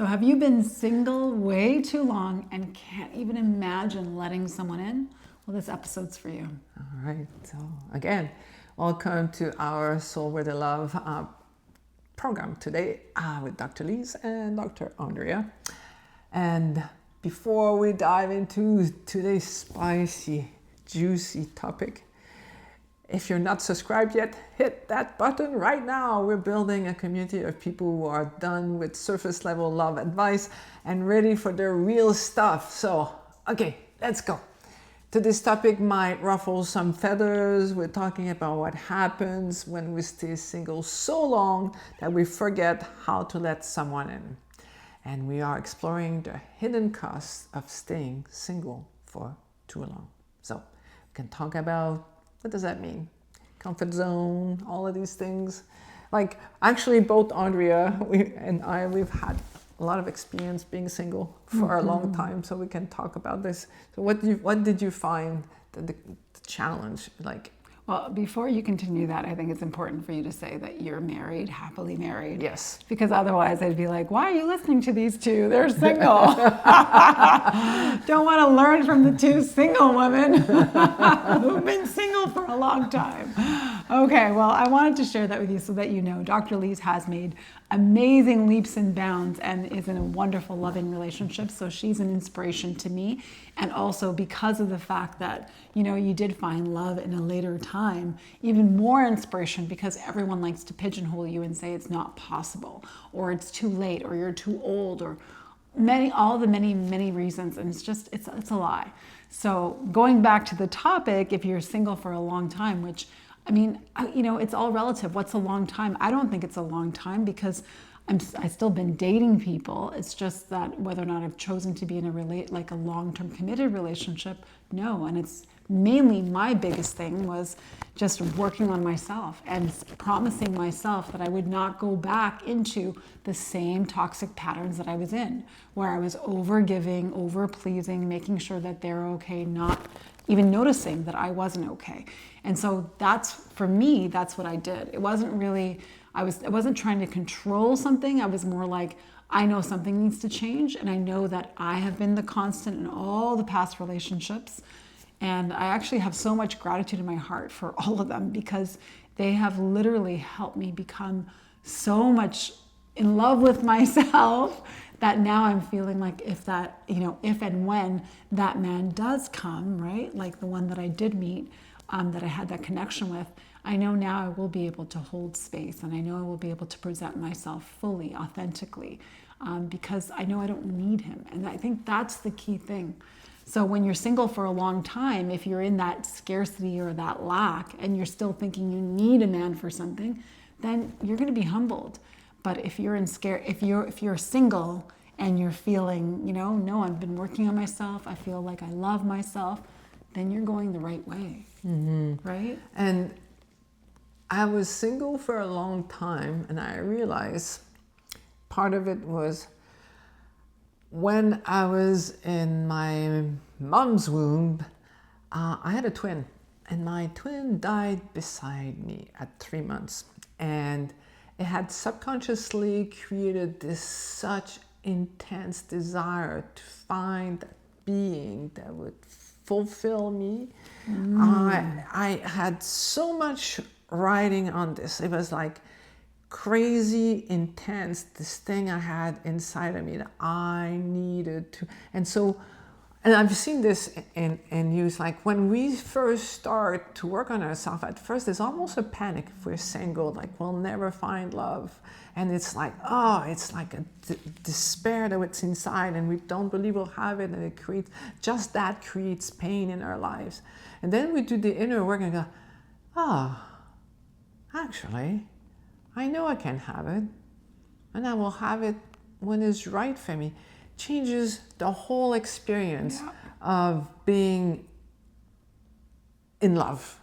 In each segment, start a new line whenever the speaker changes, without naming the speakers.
So have you been single way too long and can't even imagine letting someone in? Well, this episode's for you.
All right. So again, welcome to our Soul with the Love program today with Dr. Lise and Dr. Andrea. And before we dive into today's spicy, juicy topic, if you're not subscribed yet, hit that button right now. We're building a community of people who are done with surface level love advice and ready for the real stuff. So, okay, let's go. Today's topic might ruffle some feathers. We're talking about what happens when we stay single so long that we forget how to let someone in. And we are exploring the hidden costs of staying single for too long. So, we can talk about what does that mean? Comfort zone, all of these things. Like, actually, both Andrea we've had a lot of experience being single for a long time, so we can talk about this. So what did you find the challenge like?
Well, before you continue that, I think it's important for you to say that you're married, happily married.
Yes.
Because otherwise I'd be like, why are you listening to these two? They're single. Don't want to learn from the two single women who've been single for a long time. Okay, well, I wanted to share that with you so that you know Dr. Lise has made amazing leaps and bounds and is in a wonderful, loving relationship. So she's an inspiration to me. And also because of the fact that, you know, you did find love in a later time, even more inspiration because everyone likes to pigeonhole you and say it's not possible or it's too late or you're too old or many reasons. And it's a lie. So going back to the topic, if you're single for a long time, which I mean, you know, it's all relative. What's a long time? I don't think it's a long time because I've still been dating people. It's just that whether or not I've chosen to be in a long-term committed relationship, no. And it's mainly my biggest thing was just working on myself and promising myself that I would not go back into the same toxic patterns that I was in, where I was over-giving, over-pleasing, making sure that they're okay, not even noticing that I wasn't okay. And so for me, that's what I did. It wasn't really, I wasn't trying to control something. I was more like, I know something needs to change. And I know that I have been the constant in all the past relationships. And I actually have so much gratitude in my heart for all of them because they have literally helped me become so much in love with myself that now I'm feeling like if and when that man does come, right? Like the one that I did meet, that I had that connection with, I know now I will be able to hold space and I know I will be able to present myself fully, authentically, because I know I don't need him. And I think that's the key thing. So when you're single for a long time, if you're in that scarcity or that lack and you're still thinking you need a man for something, then you're going to be humbled. But if you're single and you're feeling, no, I've been working on myself, I feel like I love myself, then you're going the right way, right?
And I was single for a long time, and I realized part of it was when I was in my mom's womb, I had a twin, and my twin died beside me at 3 months. And it had subconsciously created this such intense desire to find that being that would fulfill me. I had so much writing on this. It was like crazy intense, this thing I had inside of me that I needed to. And I've seen this in use, like when we first start to work on ourselves, at first there's almost a panic if we're single, like we'll never find love. And it's like, it's like a despair that's inside and we don't believe we'll have it, and it creates pain in our lives. And then we do the inner work and go, actually, I know I can have it, and I will have it when it's right for me. Changes the whole experience of being in love.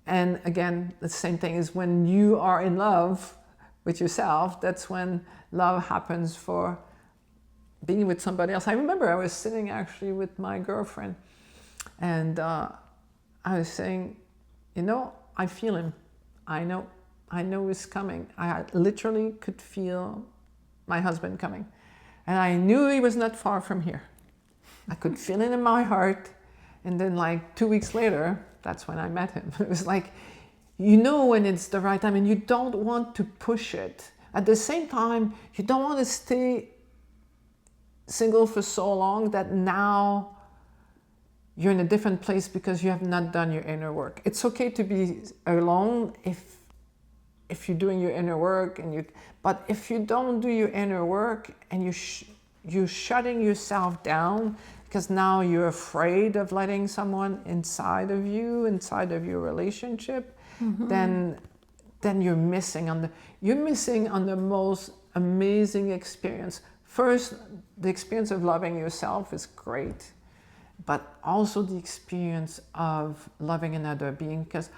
And again, the same thing is when you are in love with yourself, that's when love happens for being with somebody else. I remember I was sitting actually with my girlfriend, and I was saying, I feel him. I know he's coming. I literally could feel my husband coming. And I knew he was not far from here. I could feel it in my heart. And then like 2 weeks later, that's when I met him. It was like, you know when it's the right time, and you don't want to push it. At the same time, you don't want to stay single for so long that now you're in a different place because you have not done your inner work. It's okay to be alone if you're doing your inner work, but if you don't do your inner work and you're shutting yourself down because now you're afraid of letting someone inside of you, inside of your relationship, then you're missing on the most amazing experience. First, the experience of loving yourself is great, but also the experience of loving another being, because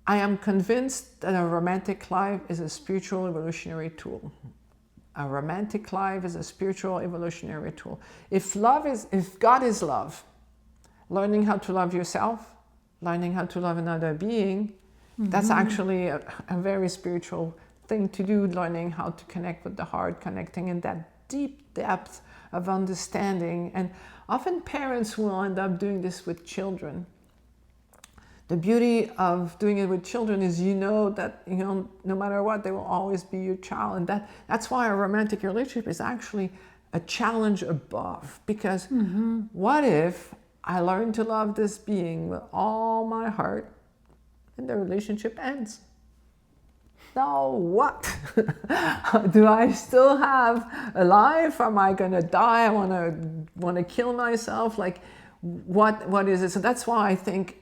I am convinced that a romantic life is a spiritual evolutionary tool. A romantic life is a spiritual evolutionary tool. If God is love, learning how to love yourself, learning how to love another being, that's actually a very spiritual thing to do, learning how to connect with the heart, connecting in that deep depth of understanding. And often parents will end up doing this with children. The beauty of doing it with children is that no matter what, they will always be your child. And that's why a romantic relationship is actually a challenge above. Because what if I learn to love this being with all my heart and the relationship ends? Now what? Do I still have a life? Am I going to die? I want to kill myself? Like, what is it? So that's why I think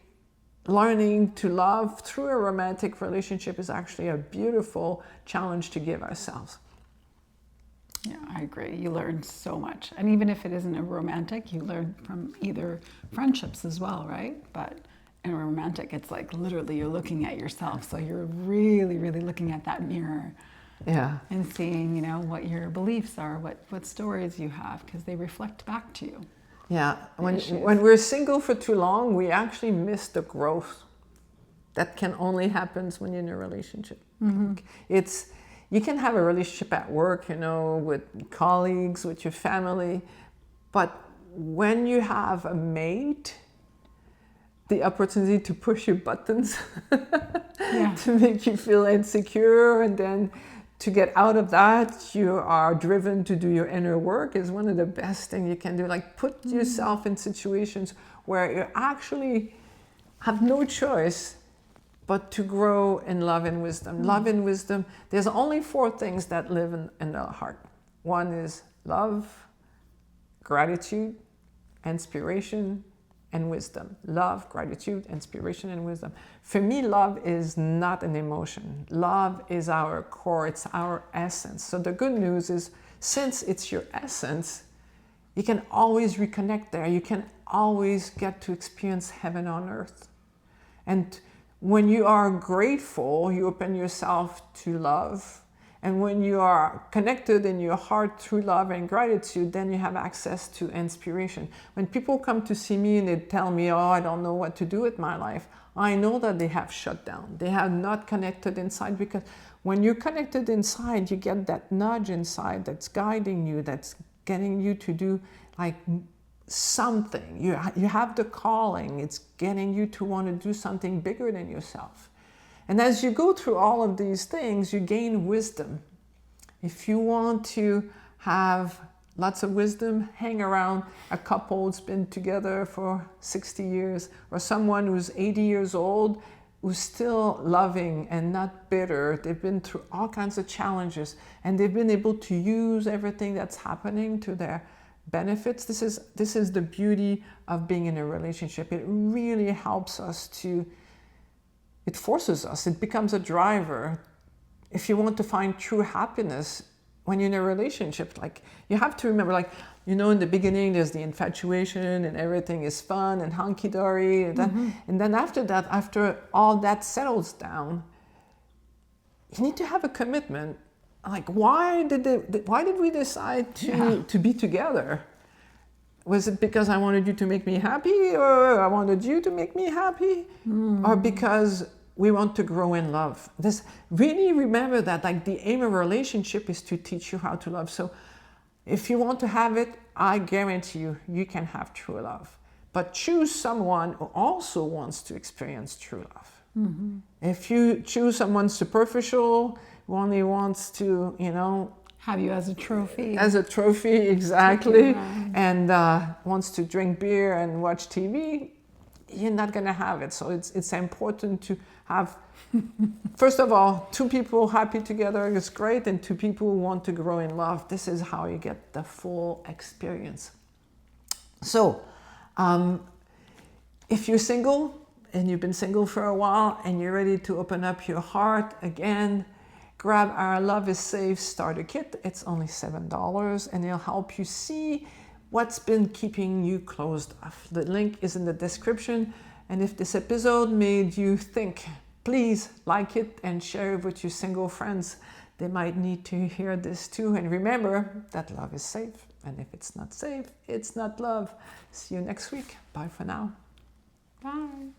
learning to love through a romantic relationship is actually a beautiful challenge to give ourselves.
Yeah, I agree. You learn so much. And even if it isn't a romantic, you learn from either friendships as well, right? But in a romantic, it's like literally you're looking at yourself. So you're really, really looking at that mirror.
Yeah.
And seeing, what your beliefs are, what stories you have, because they reflect back to you.
Yeah. When we're single for too long, we actually miss the growth that can only happen when you're in a relationship. You can have a relationship at work, with colleagues, with your family, but when you have a mate, the opportunity to push your buttons to make you feel insecure, and then to get out of that, you are driven to do your inner work, is one of the best things you can do. Like, put yourself in situations where you actually have no choice but to grow in love and wisdom. Love and wisdom, there's only 4 things that live in the heart. One is love, gratitude, inspiration, and wisdom. Love, gratitude, inspiration, and wisdom. For me, love is not an emotion. Love is our core, it's our essence. So the good news is, since it's your essence, you can always reconnect there. You can always get to experience heaven on earth. And when you are grateful, you open yourself to love. And when you are connected in your heart through love and gratitude, then you have access to inspiration. When people come to see me and they tell me, I don't know what to do with my life, I know that they have shut down. They have not connected inside, because when you're connected inside, you get that nudge inside that's guiding you, that's getting you to do like something. You have the calling. It's getting you to want to do something bigger than yourself. And as you go through all of these things, you gain wisdom. If you want to have lots of wisdom, hang around a couple who's been together for 60 years, or someone who's 80 years old, who's still loving and not bitter. They've been through all kinds of challenges, and they've been able to use everything that's happening to their benefits. This is the beauty of being in a relationship. It really helps us it forces us, it becomes a driver. If you want to find true happiness when you're in a relationship, like, you have to remember, like, in the beginning there's the infatuation and everything is fun and hunky-dory, and then after that, after all that settles down, you need to have a commitment. Like, why did we decide to be together? Was it because I wanted you to make me happy, or I wanted you to make me happy, or because we want to grow in love? Really remember that, like, the aim of a relationship is to teach you how to love. So If you want to have it, I guarantee you, you can have true love. But choose someone who also wants to experience true love. Mm-hmm. If you choose someone superficial, who only wants to,
have you as a trophy.
As a trophy, exactly. And wants to drink beer and watch TV, you're not going to have it. So it's important to have, first of all, two people happy together is great, and two people who want to grow in love. This is how you get the full experience. So, if you're single and you've been single for a while and you're ready to open up your heart again, grab our Love is Safe starter kit. It's only $7 and it'll help you see what's been keeping you closed off. The link is in the description. And if this episode made you think, please like it and share it with your single friends. They might need to hear this too. And remember that love is safe. And if it's not safe, it's not love. See you next week. Bye for now.
Bye.